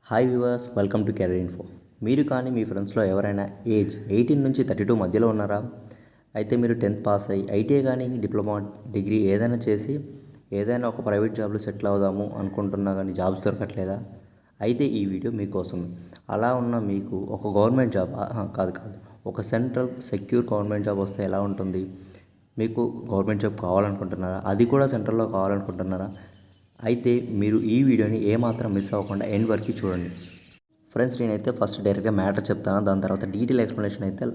Hi viewers, welcome to career info. మీరు కానీ మీ ఫ్రెండ్స్లో ఎవరైనా ఏజ్ 18 నుంచి 32 మధ్యలో ఉన్నారా? అయితే మీరు 10th పాస్ అయ్యి ఐటీఐ కానీ డిప్లొమా డిగ్రీ ఏదైనా చేసి ఏదైనా ఒక ప్రైవేట్ జాబ్లో సెటిల్ అవుదాము అనుకుంటున్నా కానీ జాబ్స్ దొరకట్లేదా? అయితే ఈ వీడియో మీకోసం. అలా ఉన్న మీకు ఒక గవర్నమెంట్ జాబ్ కాదు ఒక సెంట్రల్ సెక్యూర్ గవర్నమెంట్ జాబ్ వస్తే ఎలా ఉంటుంది? మీకు గవర్నమెంట్ జాబ్ కావాలనుకుంటున్నారా? అది కూడా సెంట్రల్లో కావాలనుకుంటున్నారా? అయితే మీరు ఈ వీడియోని ఏమాత్రం మిస్ అవ్వకుండా ఎండ్ వరకు చూడండి. ఫ్రెండ్స్, నేనైతే ఫస్ట్ డైరెక్ట్గా మ్యాటర్ చెప్తాను. దాని తర్వాత డీటెయిల్ ఎక్స్ప్లెనేషన్ అయితే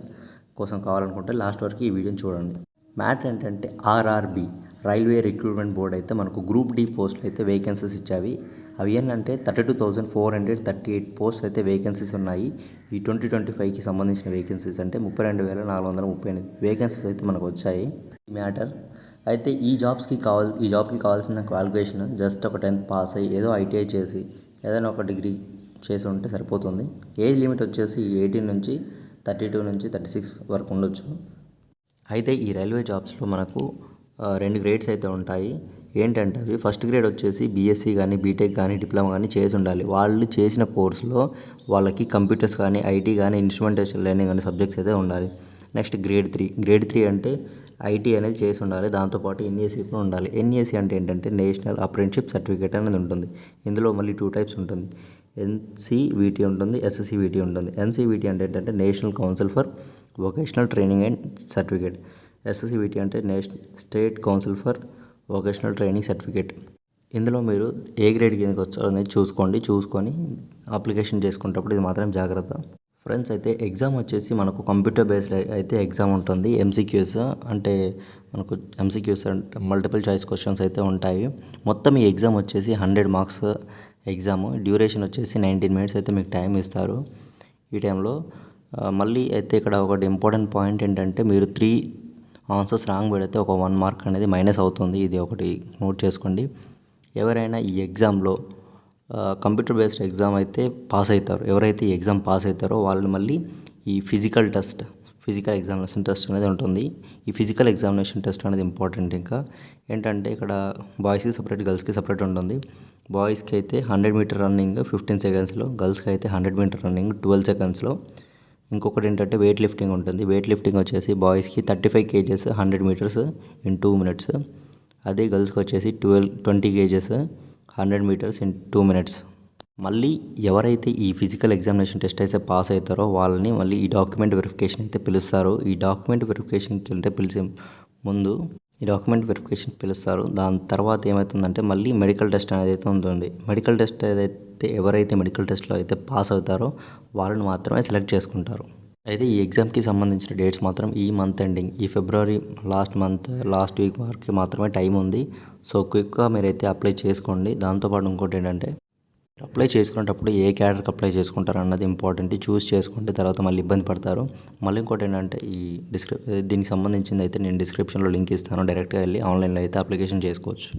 కోసం కావాలనుకుంటే లాస్ట్ వరకు ఈ వీడియోని చూడండి. మ్యాటర్ ఏంటంటే ఆర్ఆర్బి రైల్వే రిక్రూట్మెంట్ బోర్డ్ అయితే మనకు గ్రూప్ డి పోస్టులు అయితే వేకెన్సీస్ ఇచ్చావి. అవి ఏంటంటే 32,438 పోస్ట్ అయితే వేకెన్సీస్ ఉన్నాయి. ఈ 2025కి సంబంధించిన వేకెన్సీస్ అంటే 32,438 వేకెన్సీస్ అయితే మనకు వచ్చాయి. ఈ మ్యాటర్ అయితే ఈ జాబ్కి కావాల్సిన క్వాలిఫికేషన్ జస్ట్ ఒక 10th పాస్ అయ్యి ఏదో ఐటీఐ చేసి ఏదైనా ఒక డిగ్రీ చేసి ఉంటే సరిపోతుంది. ఏజ్ లిమిట్ వచ్చేసి 18 నుంచి 32 నుంచి 36 వరకు ఉండొచ్చు. అయితే ఈ రైల్వే జాబ్స్లో మనకు 2 గ్రేడ్స్ అయితే ఉంటాయి. ఏంటంటే అవి ఫస్ట్ గ్రేడ్ వచ్చేసి బీఎస్సీ కానీ బీటెక్ కానీ డిప్లొమా కానీ చేసి ఉండాలి. వాళ్ళు చేసిన కోర్సులో వాళ్ళకి కంప్యూటర్స్ కానీ ఐటీ కానీ ఇన్స్ట్రుమెంటేషన్ లెర్నింగ్ అనే సబ్జెక్ట్స్ అయితే ఉండాలి. నెక్స్ట్ గ్రేడ్ త్రీ అంటే ఐటీ అనేది చేసి ఉండాలి. దాంతోపాటు ఎన్ఏసీ కూడా ఉండాలి. ఎన్ఏసీ అంటే ఏంటంటే నేషనల్ అప్రెంటిస్షిప్ సర్టిఫికేట్ అనేది ఉంటుంది. ఇందులో మళ్ళీ 2 టైప్స్ ఉంటుంది. ఎన్సీవీటీ ఉంటుంది, ఎస్ఎస్సీవీటీ ఉంటుంది. ఎన్సీవీటీ అంటే ఏంటంటే national council for vocational training and certificate. SSCVT అంటే state council for vocational training certificate. ఇందులో మీరు ఏ గ్రేడ్ కిందకి వచ్చారో అనేది చూసుకొని అప్లికేషన్ చేసుకునేటప్పుడు ఇది మాత్రం జాగ్రత్త. ఫ్రెండ్స్, అయితే ఎగ్జామ్ వచ్చేసి మనకు కంప్యూటర్ బేస్డ్ అయితే ఎగ్జామ్ ఉంటుంది. ఎంసీక్యూస్ అంటే మనకు ఎంసీక్యూస్ అంటే మల్టిపుల్ చాయిస్ క్వశ్చన్స్ అయితే ఉంటాయి. మొత్తం ఈ ఎగ్జామ్ వచ్చేసి 100 మార్క్స్ ఎగ్జామ్. డ్యూరేషన్ వచ్చేసి 19 మినిట్స్ అయితే మీకు టైం ఇస్తారు. ఈ టైంలో మళ్ళీ అయితే ఇక్కడ ఒకటి ఇంపార్టెంట్ పాయింట్ ఏంటంటే మీరు 3 ఆన్సర్స్ రాంగ్ పెడితే ఒక 1 మార్క్ అనేది మైనస్ అవుతుంది. ఇది ఒకటి నోట్ చేసుకోండి. ఎవరైనా ఈ ఎగ్జామ్లో కంప్యూటర్ బేస్డ్ ఎగ్జామ్ అయితే పాస్ అవుతారు. ఎవరైతే ఈ ఎగ్జామ్ పాస్ అవుతారో వాళ్ళు మళ్ళీ ఈ ఫిజికల్ ఎగ్జామినేషన్ టెస్ట్ అనేది ఉంటుంది. ఈ ఫిజికల్ ఎగ్జామినేషన్ టెస్ట్ అనేది ఇంపార్టెంట్. ఇంకా ఏంటంటే ఇక్కడ బాయ్స్కి సపరేట్, గర్ల్స్కి సపరేట్ ఉంటుంది. బాయ్స్కి అయితే 100 మీటర్ రన్నింగ్ 15 సెకండ్స్లో, గర్ల్స్కి అయితే 100 మీటర్ రన్నింగ్ 12 సెకండ్స్లో. ఇంకొకటి ఏంటంటే వెయిట్ లిఫ్టింగ్ ఉంటుంది. వెయిట్ లిఫ్టింగ్ వచ్చేసి బాయ్స్కి 35 kgs 100 మీటర్స్ ఇన్ 2 minutes. అదే గర్ల్స్కి వచ్చేసి 20 kgs 100 మీటర్స్ ఇన్ 2 minutes. మళ్ళీ ఎవరైతే ఈ ఫిజికల్ ఎగ్జామినేషన్ టెస్ట్ అయితే పాస్ అవుతారో వాళ్ళని మళ్ళీ ఈ డాక్యుమెంట్ వెరిఫికేషన్ అయితే పిలుస్తారు. ఈ డాక్యుమెంట్ వెరిఫికేషన్కి పిలిచే ముందు పిలుస్తారు. దాని తర్వాత ఏమవుతుందంటే మళ్ళీ మెడికల్ టెస్ట్ అనేది అయితే ఉంటుంది. మెడికల్ టెస్ట్ ఎవరైతే మెడికల్ టెస్ట్లో అయితే పాస్ అవుతారో వాళ్ళని మాత్రమే సెలెక్ట్ చేసుకుంటారు. అయితే ఈ ఎగ్జామ్కి సంబంధించిన డేట్స్ మాత్రం ఈ మంత్ ఎండింగ్, ఈ ఫిబ్రవరి లాస్ట్ వీక్ వరకు మాత్రమే టైం ఉంది. సో క్విక్గా మీరైతే అప్లై చేసుకోండి. దాంతోపాటు ఇంకోటి ఏంటంటే అప్లై చేసుకునేటప్పుడు ఏ క్యాడర్కి అప్లై చేసుకుంటారు అన్నది ఇంపార్టెంట్. చూస్ చేసుకోండి, తర్వాత మళ్ళీ ఇబ్బంది పడతారు. మళ్ళీ ఇంకోటి ఏంటంటే దీనికి సంబంధించింది అయితే నేను డిస్క్రిప్షన్లో లింక్ ఇస్తాను. డైరెక్ట్గా వెళ్ళి ఆన్లైన్లో అయితే అప్లికేషన్ చేసుకోవచ్చు.